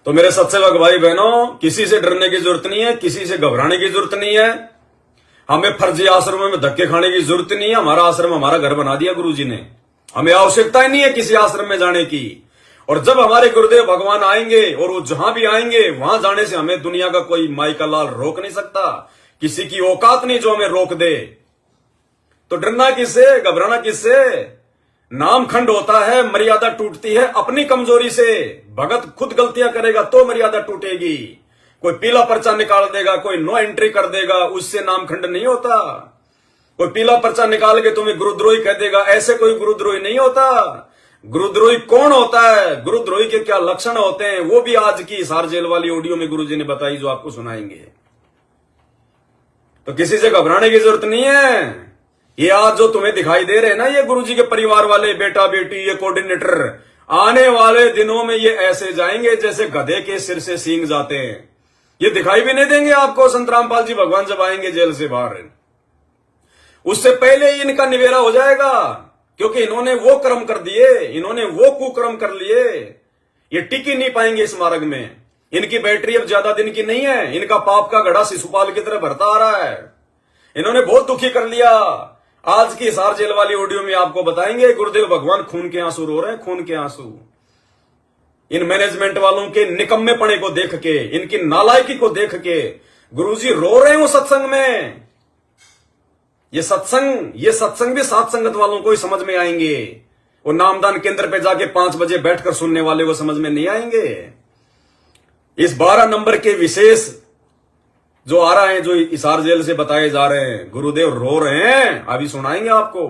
तो मेरे सत्सेवक भाई बहनों, किसी से डरने की जरूरत नहीं है, किसी से घबराने की जरूरत नहीं है। हमें फर्जी आश्रमों में धक्के खाने की जरूरत नहीं है। हमारा आश्रम हमारा घर बना दिया गुरुजी ने, हमें आवश्यकता ही नहीं है किसी आश्रम में जाने की। और जब हमारे गुरुदेव भगवान आएंगे और वो जहां भी आएंगे वहां जाने से हमें दुनिया का कोई माई का लाल रोक नहीं सकता। किसी की औकात नहीं जो हमें रोक दे। तो डरना किससे, घबराना किससे? नाम खंड होता है, मर्यादा टूटती है अपनी कमजोरी से। भगत खुद गलतियां करेगा तो मर्यादा टूटेगी। कोई पीला पर्चा निकाल देगा, कोई नो एंट्री कर देगा, उससे नाम खंड नहीं होता। कोई पीला पर्चा निकाल के तुम्हें गुरुद्रोही कह देगा, ऐसे कोई गुरुद्रोही नहीं होता। गुरुद्रोही कौन होता है, गुरुद्रोही के क्या लक्षण होते हैं, वो भी आज की हिसार जेल वाली ऑडियो में गुरुजी ने बताई, जो आपको सुनाएंगे। तो किसी से घबराने की जरूरत नहीं है। ये आज जो तुम्हें दिखाई दे रहे हैं ना, ये गुरुजी के परिवार वाले, बेटा बेटी, ये कोऑर्डिनेटर, आने वाले दिनों में ये ऐसे जाएंगे जैसे गधे के सिर से सींग जाते हैं। ये दिखाई भी नहीं देंगे आपको। संत रामपाल जी भगवान जब आएंगे जेल से बाहर, उससे पहले ही इनका निवेरा हो जाएगा, क्योंकि इन्होंने वो कर्म कर दिए, इन्होंने वो कुकर्म कर लिए। ये टिक ही नहीं पाएंगे इस मार्ग में। इनकी बैटरी अब ज्यादा दिन की नहीं है। इनका पाप का घड़ा शिशुपाल की तरह भरता आ रहा है। इन्होंने बहुत दुखी कर लिया। आज की हिसार जेल वाली ऑडियो में आपको बताएंगे गुरुदेव भगवान खून के आंसू रो रहे हैं, खून के आंसू। इन मैनेजमेंट वालों के निकम्मेपने को देख के, इनकी नालायकी को देख के गुरुजी रो रहे हो सत्संग में। ये सत्संग भी सात संगत वालों को ही समझ में आएंगे। वो नामदान केंद्र पे जाके 5 बजे बैठकर सुनने वाले को समझ में नहीं आएंगे। इस 12 नंबर के विशेष जो आ रहा है, जो हिसार जेल से बताए जा रहे हैं, गुरुदेव रो रहे हैं, अभी सुनाएंगे आपको।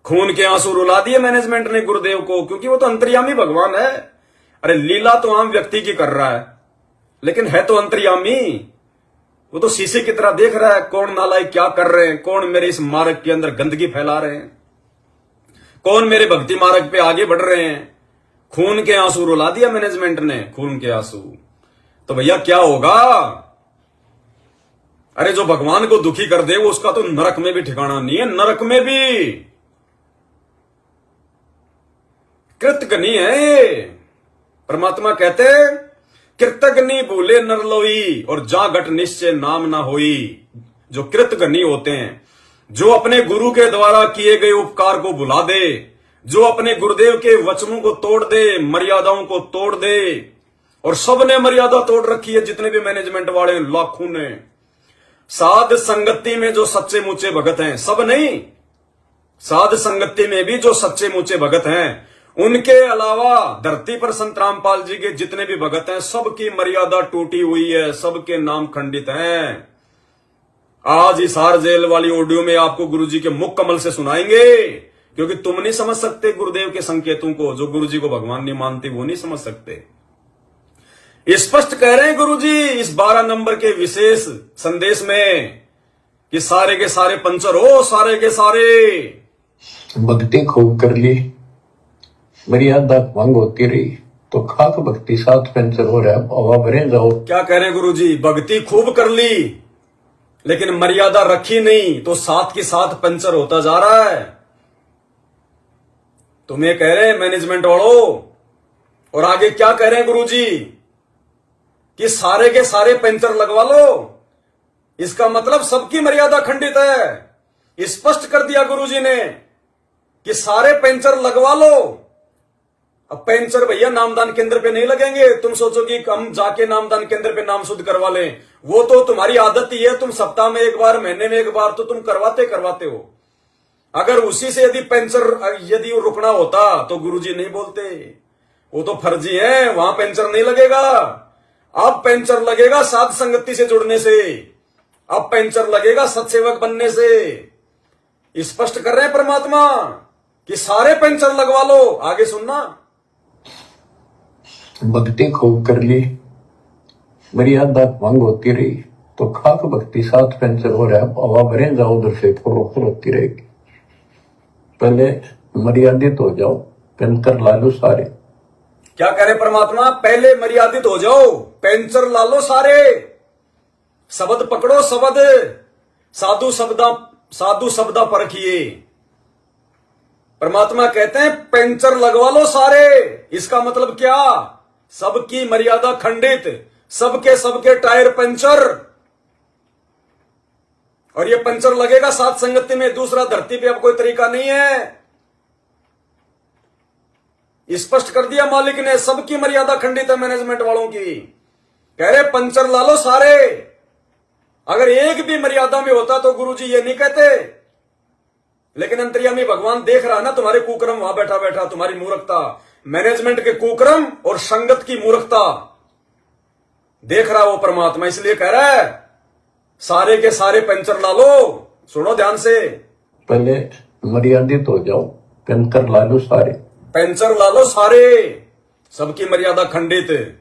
खून के आंसू रुला दिए मैनेजमेंट ने गुरुदेव को, क्योंकि वो तो अंतर्यामी भगवान है। अरे लीला तो आम व्यक्ति की कर रहा है, लेकिन है तो अंतर्यामी। वो तो शीशे की तरह देख रहा है, कौन नालायक क्या कर रहे हैं, कौन मेरे इस मार्ग के अंदर गंदगी फैला रहे हैं, कौन मेरे भक्ति मार्ग पे आगे बढ़ रहे हैं। खून के आंसू रुला दिया मैनेजमेंट ने, खून के आंसू। तो भैया क्या होगा? अरे जो भगवान को दुखी कर दे, वो उसका तो नरक में भी ठिकाना नहीं है। नरक में भी कृतघ्नि है ये। परमात्मा कहते कृतघ्नि भूले नर लोई, और जा घट निश्चय नाम ना होई। जो कृतघ्नि होते हैं, जो अपने गुरु के द्वारा किए गए उपकार को भुला दे, जो अपने गुरुदेव के वचनों को तोड़ दे, मर्यादाओं को तोड़ दे। और सबने मर्यादा तोड़ रखी है, जितने भी मैनेजमेंट वाले लाखों ने। साध संगति में जो सच्चे मुच्चे भगत हैं, सब नहीं, साध संगति में भी जो सच्चे मुच्चे भगत हैं, उनके अलावा धरती पर संत रामपाल जी के जितने भी भगत हैं, सबकी मर्यादा टूटी हुई है, सबके नाम खंडित हैं। आज हिसार जेल वाली ऑडियो में आपको गुरुजी के मुख कमल से सुनाएंगे, क्योंकि तुम नहीं समझ सकते गुरुदेव के संकेतों को। जो गुरुजी को भगवान नहीं मानते वो नहीं समझ सकते। स्पष्ट कह रहे हैं गुरुजी इस 12 नंबर के विशेष संदेश में कि सारे के सारे पंचर हो, सारे के सारे। भक्ति खूब कर ली, मर्यादा भंग होती रही, तो खाक भक्ति साथ पंचर हो रहा है, हवा भरे जाओ। क्या कह रहे हैं गुरुजी? भक्ति खूब कर ली, लेकिन मर्यादा रखी नहीं, तो साथ के साथ पंचर होता जा रहा है। तुम्हें कह रहे हैं मैनेजमेंट वालों। और आगे क्या कह रहे हैं गुरुजी? कि सारे के सारे पंचर लगवा लो। इसका मतलब सबकी मर्यादा खंडित है। स्पष्ट कर दिया गुरुजी ने कि सारे पंचर लगवा लो। अब पंचर भैया नामदान केंद्र पे नहीं लगेंगे। तुम सोचो कि हम जाके नामदान केंद्र पे नाम शुद्ध करवा लें, वो तो तुम्हारी आदत ही है। तुम सप्ताह में एक बार, महीने में एक बार तो तुम करवाते हो। अगर उसी से यदि पंचर यदि रुकना होता तो गुरुजी नहीं बोलते। वो तो फर्जी है, वहां पंचर नहीं लगेगा। अब पंचर लगेगा साध संगति से जुड़ने से, अब पंचर लगेगा सत्सेवक बनने से। स्पष्ट कर रहे हैं परमात्मा कि सारे पंचर लगवा लो। आगे सुनना। भक्ति खूब कर ली, मर्यादा भंग होती रही, तो खाक भक्ति साथ पंचर हो रहा है, हवा भरे जाओ, उधर से होती रहेगी। पहले मर्यादित हो जाओ, पंचर ला लो सारे। क्या कह रहे परमात्मा? पहले मर्यादित हो जाओ, पेंचर ला लो सारे। शब्द पकड़ो, शब्द साधु शब्दा परखिए। परमात्मा कहते हैं पेंचर लगवा लो सारे। इसका मतलब क्या? सबकी मर्यादा खंडित, सबके सबके टायर पंचर। और ये पंचर लगेगा सात संगति में, दूसरा धरती पे अब कोई तरीका नहीं है। स्पष्ट कर दिया मालिक ने, सबकी मर्यादा खंडित है मैनेजमेंट वालों की। कह रहे पंचर ला लो सारे। अगर एक भी मर्यादा में होता तो गुरुजी ये नहीं कहते, लेकिन अंतर्यामी भगवान देख रहा है ना तुम्हारे कुकर्म, वहां बैठा बैठा तुम्हारी मूर्खता, मैनेजमेंट के कुकर्म और संगत की मूर्खता देख रहा वो परमात्मा, इसलिए कह रहा है सारे के सारे पंचर ला लो। सुनो ध्यान से, पहले मर्यादित हो जाओ, पंचर ला लो सारे। पंचर ला लो सारे, सबकी मर्यादा खंडित।